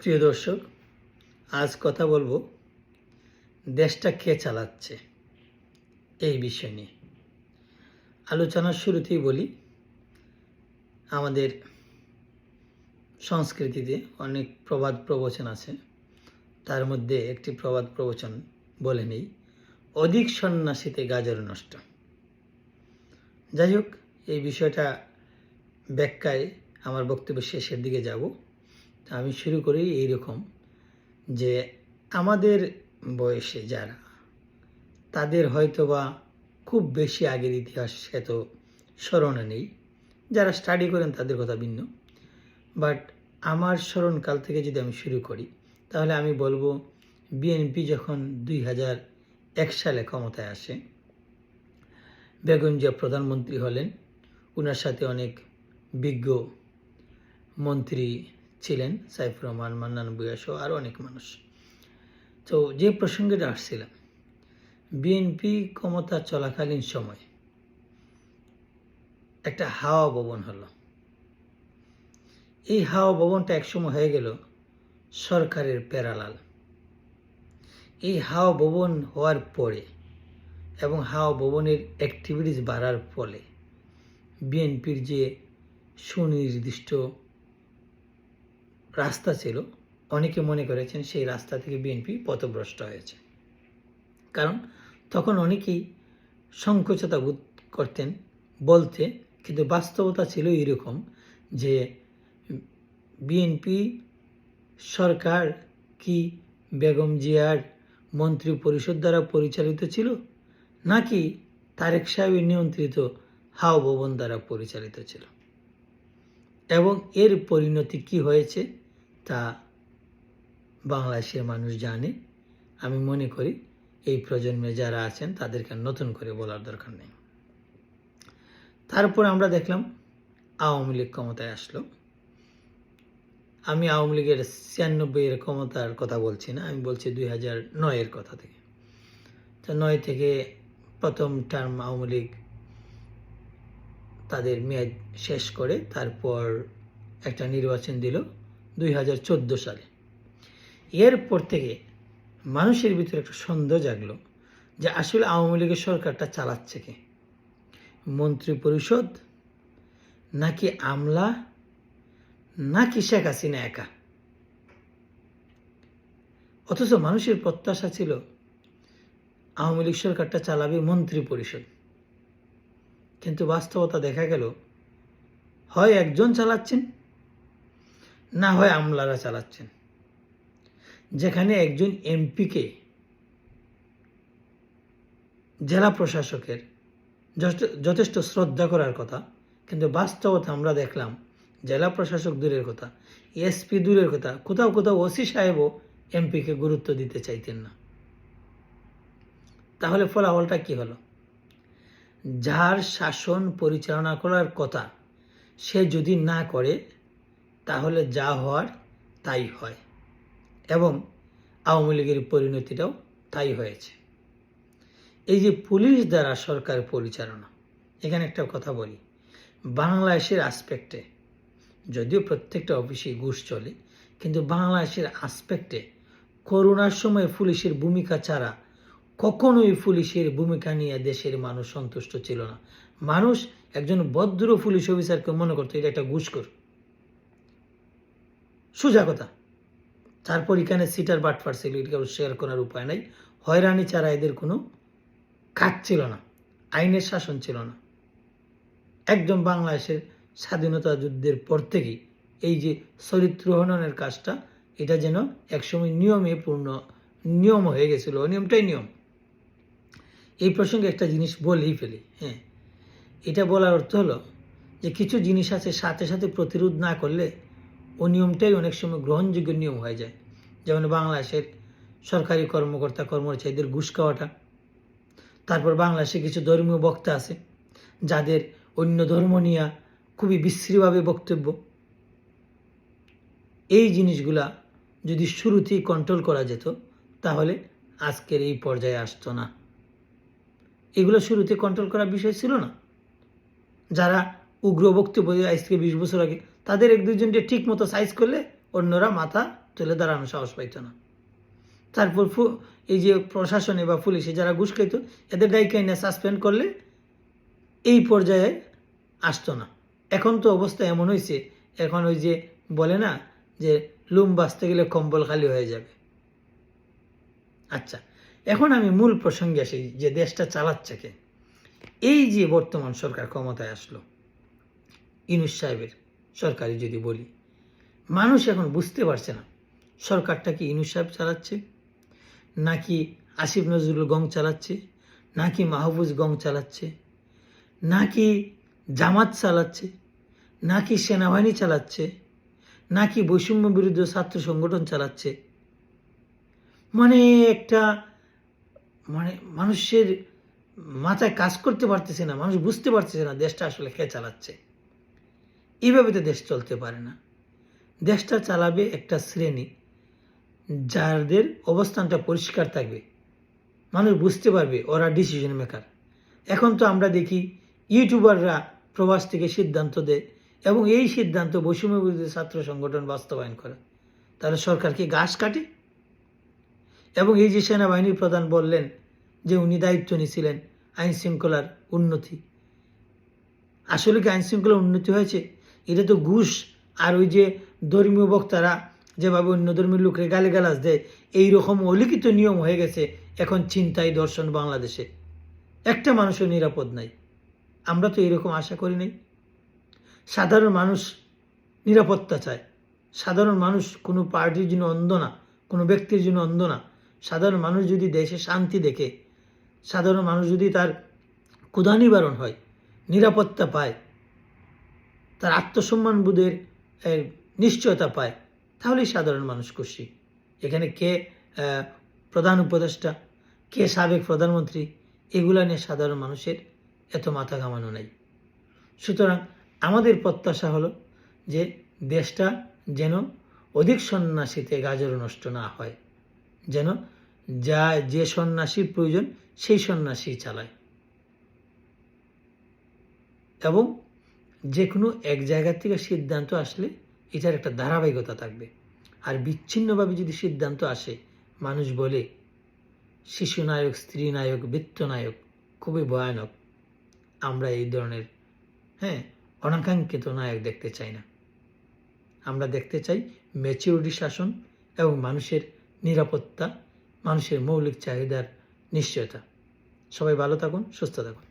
প্রিয় দর্শক, আজ কথা বলবো দেশটা কে চালাচ্ছে এই বিষয় নিয়ে। আলোচনার শুরুতেই বলি, আমাদের সংস্কৃতিতে অনেক প্রবাদ প্রবচন আছে। তার মধ্যে একটি প্রবাদ প্রবচন বলে নেই, অধিক সন্ন্যাসীতে গাজর নষ্ট। যাই হোক, এই বিষয়টা ব্যাখ্যায় আমার বক্তব্যের শেষের দিকে যাব। আমি শুরু করি এইরকম যে আমাদের বয়সে যারা, তাদের হয়তোবা খুব বেশি আগের ইতিহাস এত স্মরণে নেই, যারা স্টাডি করেন তাদের কথা ভিন্ন। বাট আমার স্মরণকাল থেকে যদি আমি শুরু করি, তাহলে আমি বলবো বিএনপি যখন 2001 সালে ক্ষমতায় আসে, বেগম জিয়া প্রধানমন্ত্রী হলেন, ওনার সাথে অনেক বিজ্ঞ মন্ত্রী ছিলেন, সাইফুর রহমান, মান্নান ভূঁইয়া সহ আরও অনেক মানুষ। তো যে প্রসঙ্গটা আসছিলাম, বিএনপি ক্ষমতা চলাকালীন সময় একটা হাওয়া ভবন হলো। এই হাওয়া ভবনটা একসময় হয়ে গেল সরকারের প্যারালাল। এই হাওয়া ভবন হওয়ার পরে এবং হাওয়া ভবনের অ্যাক্টিভিটিস বাড়ার ফলে বিএনপির যে সুনির্দিষ্ট রাস্তা ছিল, অনেকে মনে করেছেন সেই রাস্তা থেকে বিএনপি পথভ্রষ্ট হয়েছে। কারণ তখন অনেকেই সংকোচতা বোধ করতেন বলতে, কিন্তু বাস্তবতা ছিল এরকম যে বিএনপি সরকার কি বেগম জিয়ার মন্ত্রী পরিষদ দ্বারা পরিচালিত ছিল, নাকি তারেক সাহেবের নিয়ন্ত্রিত হাওয়া ভবন দ্বারা পরিচালিত ছিল। এবং এর পরিণতি কি হয়েছে তা বাংলাদেশের মানুষ জানে। আমি মনে করি এই প্রজন্মে যারা আছেন তাদেরকে নতুন করে বলার দরকার নেই। তারপর আমরা দেখলাম আওয়ামী লীগ ক্ষমতায় আসলো। আমি আওয়ামী লীগের 96-এর ক্ষমতার কথা বলছি না, আমি বলছি 2009-এর কথা থেকে। তো 9 থেকে প্রথম টার্ম আওয়ামী লীগ তাদের মেয়াদ শেষ করে তারপর একটা নির্বাচন দিল 2014 সালে। এরপর থেকে মানুষের ভিতরে একটা সন্দেহ জাগলো যে আসলে আওয়ামী লীগের সরকারটা চালাচ্ছে কে, মন্ত্রী পরিষদ নাকি আমলা নাকি শেখ হাসিনা একা। অথচ মানুষের প্রত্যাশা ছিল আওয়ামী লীগ সরকারটা চালাবে মন্ত্রী পরিষদ, কিন্তু বাস্তবতা দেখা গেল হয় একজন চালাচ্ছেন, না হয় আমলারা চালাচ্ছেন। যেখানে একজন এমপিকে জেলা প্রশাসকের যথেষ্ট শ্রদ্ধা করার কথা, কিন্তু বাস্তবতা আমরা দেখলাম জেলা প্রশাসক দূরের কথা, এসপি দূরের কথা, কোথাও কোথাও ওসি সাহেবও এমপিকে গুরুত্ব দিতে চাইতেন না। তাহলে ফলাফলটা কি হলো? যার শাসন পরিচালনা করার কথা সে যদি না করে, তাহলে যা হওয়ার তাই হয়, এবং আওয়ামী লীগের পরিণতিটাও তাই হয়েছে। এই যে পুলিশ দ্বারা সরকার পরিচালনা, এখানে একটা কথা বলি, বাংলাদেশের আসপেক্টে যদিও প্রত্যেকটা অফিসে ঘুষ চলে, কিন্তু বাংলাদেশের আসপেক্টে করোনার সময় পুলিশের ভূমিকা ছাড়া কখনোই পুলিশের ভূমিকা নিয়ে দেশের মানুষ সন্তুষ্ট ছিল না। মানুষ একজন ভদ্র পুলিশ অফিসারকে মনে করতো এটা একটা ঘুষখোর, সোজা কথা। তারপর এখানে সিটার বাটফার ছিল, এটা শেয়ার করার উপায় নাই। হয়রানি ছাড়া এদের কোনো কাজ ছিল না, আইনের শাসন ছিল না। একদম বাংলাদেশের স্বাধীনতা যুদ্ধের পর থেকেই এই যে চরিত্র হননের কাজটা, এটা যেন একসময় নিয়ম হয়ে গেছিল, নিয়মটাই নিয়ম। এই প্রসঙ্গে একটা জিনিস বলেই ফেলি। এটা বলার অর্থ হলো যে কিছু জিনিস আছে সাথে সাথে প্রতিরোধ না করলে ও নিয়মটাই অনেক সময় গ্রহণযোগ্য নিয়ম হয়ে যায়। যেমন বাংলাদেশের সরকারি কর্মকর্তা কর্মচারীদের ঘুষ খাওয়াটা। তারপর বাংলাদেশে কিছু ধর্মীয় বক্তা আছে যাদের অন্য ধর্ম নিয়ে খুবই বিশ্রীভাবে বক্তব্য। এই জিনিসগুলা যদি শুরুতেই কন্ট্রোল করা যেত, তাহলে আজকের এই পর্যায়ে আসতো না। এগুলো শুরুতে কন্ট্রোল করার বিষয় ছিল না। যারা উগ্র বক্তব্য আজ থেকে 20 বছর আগে, তাদের 1-2 জনকে ঠিক মতো সাইজ করলে অন্যরা মাথা তুলে দাঁড়ানো সাহস পাইতো না। তারপর এই যে প্রশাসনে বা পুলিশে যারা ঘুষ খাইত এদের দায়িত্ব এনে সাসপেন্ড করলে এই পর্যায়ে আসতো না। এখন তো অবস্থা এমন হয়েছে, এখন ওই যে বলে না যে লুম বাঁচতে গেলে কম্বল খালি হয়ে যাবে। আচ্ছা, এখন আমি মূল প্রসঙ্গে আসি যে দেশটা চালাচ্ছে কে। এই যে বর্তমান সরকার ক্ষমতায় আসলো, ইউনূস সাহেবের সরকারি যদি বলি, মানুষ এখন বুঝতে পারছে না সরকারটা কি ইউনূস সাহেব চালাচ্ছে, নাকি আসিফ নজরুল গং চালাচ্ছে, নাকি মাহফুজ গং চালাচ্ছে, নাকি জামাত চালাচ্ছে, নাকি সেনাবাহিনী চালাচ্ছে, নাকি বৈষম্য বিরুদ্ধ ছাত্র সংগঠন চালাচ্ছে। মানে একটা মানুষের মাথায় কাজ করতে পারতেছে না, মানুষ বুঝতে পারতেছে না দেশটা আসলে কে চালাচ্ছে। এইভাবে তো দেশ চলতে পারে না। দেশটা চালাবে একটা শ্রেণী যাদের অবস্থানটা পরিষ্কার থাকবে, মানুষ বুঝতে পারবে ওরা ডিসিশন মেকার। এখন তো আমরা দেখি ইউটিউবাররা প্রবাস থেকে সিদ্ধান্ত দেয় এবং এই সিদ্ধান্ত বৈষম্য বিরোধী ছাত্র সংগঠন বাস্তবায়ন করে। তাহলে সরকার কি ঘাস কাটে? এবং এই যে সেনাবাহিনীর প্রধান বললেন যে উনি দায়িত্ব নিয়েছিলেন আইন শৃঙ্খলার উন্নতি, আসলে কি আইন শৃঙ্খলার উন্নতি হয়েছে? এটা তো ঘুষ আর ওই যে ধর্মীয় বক্তারা যেভাবে অন্য ধর্মীয় লোকের গালিগালাজ দেয়, এইরকম অলিখিত নিয়ম হয়ে গেছে এখন ছিনতাই দর্শন বাংলাদেশে। একটা মানুষও নিরাপদ নাই। আমরা তো এরকম আশা করি নাই। সাধারণ মানুষ নিরাপত্তা চায়। সাধারণ মানুষ কোনো পার্টির জন্য অন্ধ না, কোনো ব্যক্তির জন্য অন্ধ না। সাধারণ মানুষ যদি দেশে শান্তি দেখে, সাধারণ মানুষ যদি তার ক্ষুধা নিবারণ হয়, নিরাপত্তা পায়, তার আত্মসম্মান বোধের নিশ্চয়তা পায়, তাহলেই সাধারণ মানুষ খুশি। এখানে কে প্রধান উপদেষ্টা, কে সাবেক প্রধানমন্ত্রী, এগুলা নিয়ে সাধারণ মানুষের এত মাথা ঘামানো নাই। সুতরাং আমাদের প্রত্যাশা হলো যে দেশটা যেন অধিক সন্ন্যাসীতে গাজর নষ্ট না হয়, যেন যে সন্ন্যাসীর প্রয়োজন সেই সন্ন্যাসী চালায়, এবং যে কোনো এক জায়গা থেকে সিদ্ধান্ত আসলে এটার একটা ধারাবাহিকতা থাকবে। আর বিচ্ছিন্নভাবে যদি সিদ্ধান্ত আসে, মানুষ বলে শিশু নায়ক, স্ত্রী নায়ক, বৃত্ত নায়ক, খুবই ভয়ানক। আমরা এই ধরনের অনাকাঙ্ক্ষিত নায়ক দেখতে চাই না। আমরা দেখতে চাই ম্যাচিউরিটি শাসন এবং মানুষের নিরাপত্তা, মানুষের মৌলিক চাহিদার নিশ্চয়তা। সবাই ভালো থাকুন, সুস্থ থাকুন।